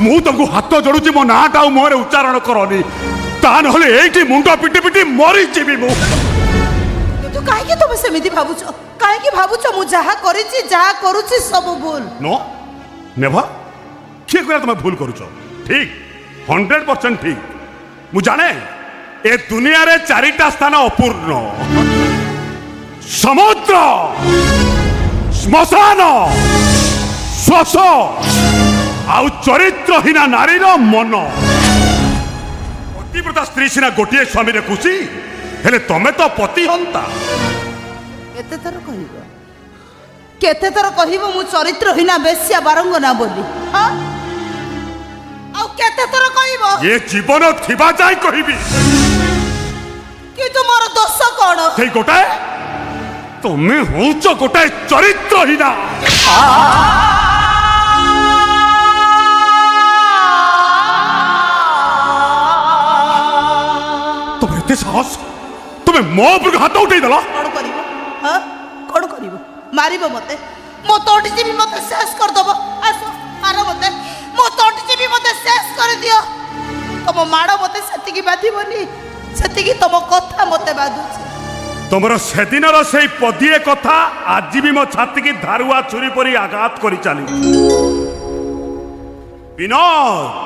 ମୁଁ ତମକୁ ହାତ ଯୋଡୁଛି ମୋ ନାଁଟା ଆଉ ମୁହଁରେ ଉଚ୍ଚାରଣ କରନି ତା ନହେଲେ ଏଇଠି ମୁଣ୍ଡ ପିଟି ପିଟି ମରିଯିବି ମୁଁ କିନ୍ତୁ କାହିଁକି ତମେ ସେମିତି ଭାବୁଛ କାହିଁକି ଭାବୁଛ ମୁଁ ଯାହା କରିଛି ଯାହା କରୁଛି ସବୁ ଭୁଲ नो नेभा किए कहला तुम भूल करुଛ ठीक 100% ठीक मु जाने ए दुनिया रे चारिटा स्थान अपूर्ण समुद्र श्मशान श्वास आउ चरित्रहीना नारीर मन पतिव्रता स्त्री सिना गोटे स्वामी रे खुशी हेले तमे तो पति हंता केते थर कहब केते थर कहब मु चरित्रहीना बेश्या बारंगना बोली हां आउ केते थर कहब ये जीवन थिबा जाय कहिबी किंतु मोर दोष कोन सेई गोटाए तुमे होउच गोटाए चरित्रहीना तुम एते साहस तुमे मो ऊपर हाथ उठै दला कोन करिवो हां कोन करिवो मारिबो मते मो तोटी जीवी मते शेष कर दबो आसो मारो मते मो तोटी जीवी मते शेष कर दियो तम माड़ो मते सेति की बाधिबोनी सेति की तम कथा मते बाधुछ तुमर सेदिनर सेई पदिए कथा आज भी मो छाती की धारुआ छुरी परी आघात करी चाली विनोद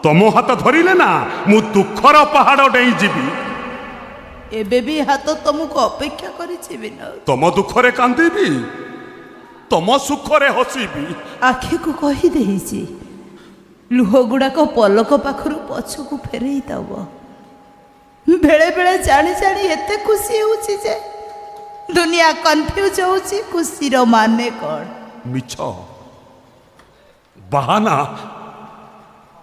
तुम हाथ धरिले ना मु दुखर पहाड़ डेई जीवी एबे भी हाथ तुमको अपेक्षा करिछि विनोद तुम दुखरे कांदीबी तुम सुखरे हसीबी आखि को कहि देहिछि लुह गुड़ाक पलक पाखरु पछकु फेरई दब बेले बेले जानी जानी एते खुशी होछि जे दुनिया कंफ्यूज होछि खुशीर माने कोन मिछ बहाना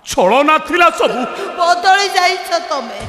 छलना थिला सब बदली जाइछ तमे